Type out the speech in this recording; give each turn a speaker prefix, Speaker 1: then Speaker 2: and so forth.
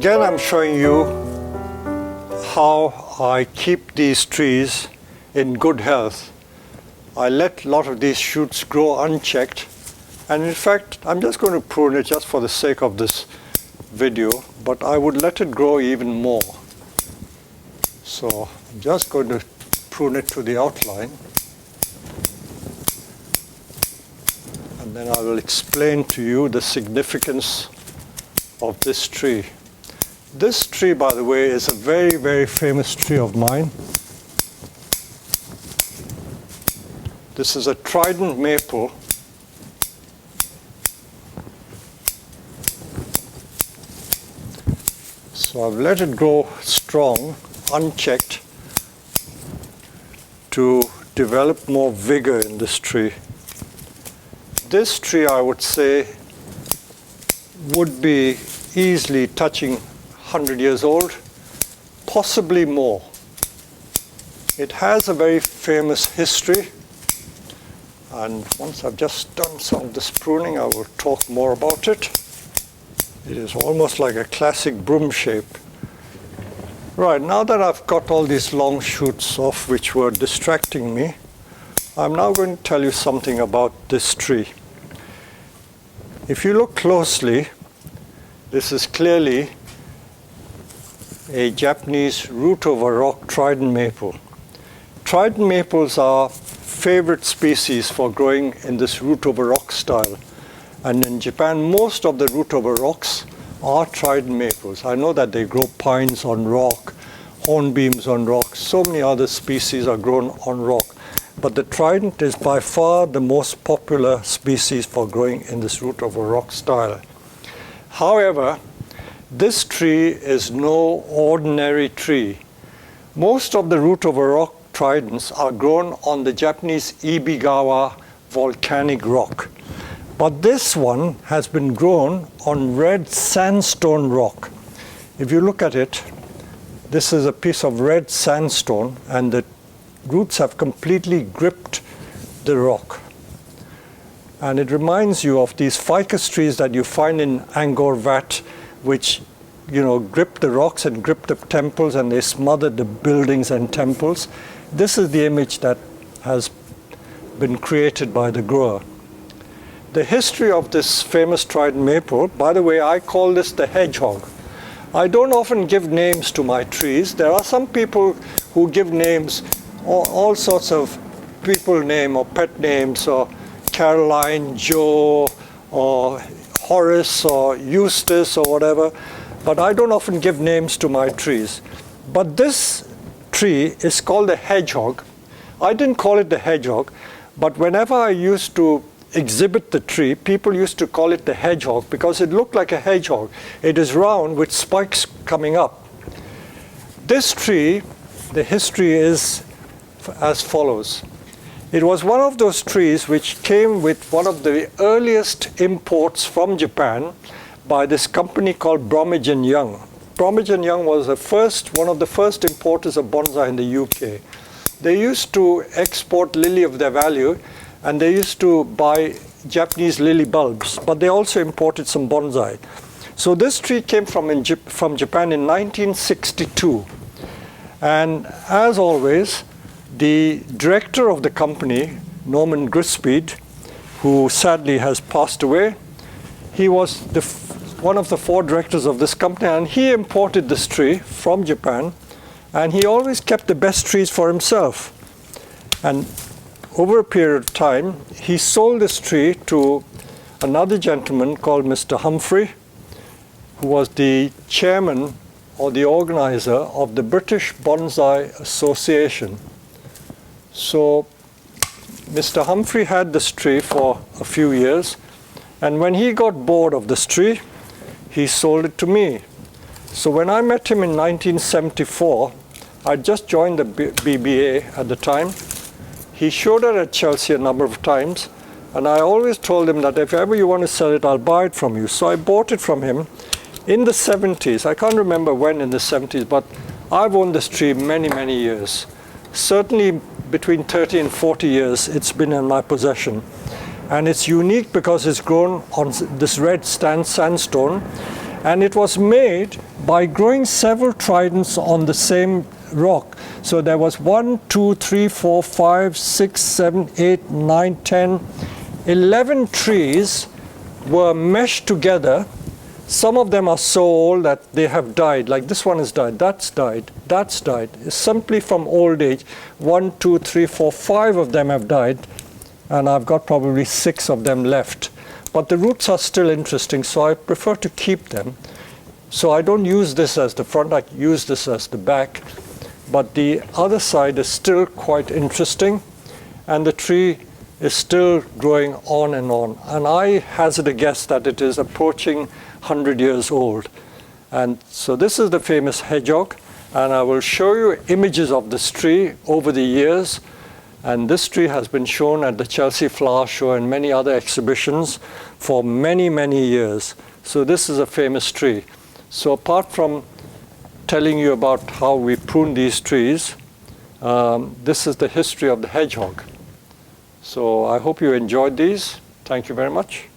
Speaker 1: Again, I'm showing you how I keep these trees in good health. I let a lot of these shoots grow unchecked, and in fact, I'm just going to prune it just for the sake of this video, but I would let it grow even more. So I'm just going to prune it to the outline, and then I will explain to you the significance of this tree. This tree, by the way, is a very, very famous tree of mine. This is a trident maple. So I've let it grow strong, unchecked, to develop more vigor in this tree. This tree, I would say, would be easily touching 100 years old, possibly more. It has a very famous history, and once I've just done some of this pruning, I will talk more about it. It is almost like a classic broom shape. Right, now that I've got all these long shoots off which were distracting me, I'm now going to tell you something about this tree. If you look closely, this is clearly a Japanese root over rock trident maple. Trident maples are favorite species for growing in this root over rock style. And in Japan, most of the root over rocks are trident maples. I know that they grow pines on rock, hornbeams on rock, so many other species are grown on rock. But the trident is by far the most popular species for growing in this root over rock style. However, this tree is no ordinary tree. Most of the root over rock tridents are grown on the Japanese Ibigawa volcanic rock. But this one has been grown on red sandstone rock. If you look at it, this is a piece of red sandstone, and the roots have completely gripped the rock. And it reminds you of these ficus trees that you find in Angkor Wat, which, you know, grip the rocks and grip the temples, and they smother the buildings and temples. This is the image that has been created by the grower. The history of this famous trident maple, by the way, I call this the hedgehog. I don't often give names to my trees. There are some people who give names, all sorts of people name or pet names, or Caroline, Joe, or Horace, or Eustace, or whatever. But I don't often give names to my trees. But this tree is called the hedgehog. I didn't call it the hedgehog, but whenever I used to exhibit the tree, people used to call it the hedgehog because it looked like a hedgehog. It is round with spikes coming up. This tree, the history is as follows. It was one of those trees which came with one of the earliest imports from Japan by this company called Bromwich & Young. Bromwich & Young was one of the first importers of bonsai in the UK. They used to export lily of their value, and they used to buy Japanese lily bulbs, but they also imported some bonsai. So this tree came from Japan in 1962. And as always, the director of the company, Norman Grispeed, who sadly has passed away, he was one of the 4 directors of this company, and he imported this tree from Japan, and he always kept the best trees for himself. And over a period of time, he sold this tree to another gentleman called Mr. Humphrey, who was the chairman or the organizer of the British Bonsai Association. So Mr. Humphrey had this tree for a few years, and when he got bored of this tree, he sold it to me. So when I met him in 1974, I just joined the BBA at the time. He showed it at Chelsea a number of times, and I always told him that if ever you want to sell it, I'll buy it from you. So I bought it from him in the 70s. I can't remember when in the 70s, but I've owned this tree many, many years. Certainly between 30 and 40 years it's been in my possession. And it's unique because it's grown on this red sandstone, And it was made by growing several tridents on the same rock. So there was 1, 2, 3, 4, 5, 6, 7, 8, 9, 10, 11 trees were meshed together. Some of them are so old that they have died, like this one has died, that's died, that's died. It's simply from old age. 1, 2, 3, 4, 5 of them have died, and I've got probably 6 of them left. But the roots are still interesting, so I prefer to keep them. So I don't use this as the front, I use this as the back. But the other side is still quite interesting, and the tree is still growing on. And I hazard a guess that it is approaching 100 years old. And so this is the famous hedgehog, and I will show you images of this tree over the years. And this tree has been shown at the Chelsea Flower Show and many other exhibitions for many, many years. So this is a famous tree. So apart from telling you about how we prune these trees, this is the history of the hedgehog. So I hope you enjoyed these. Thank you very much.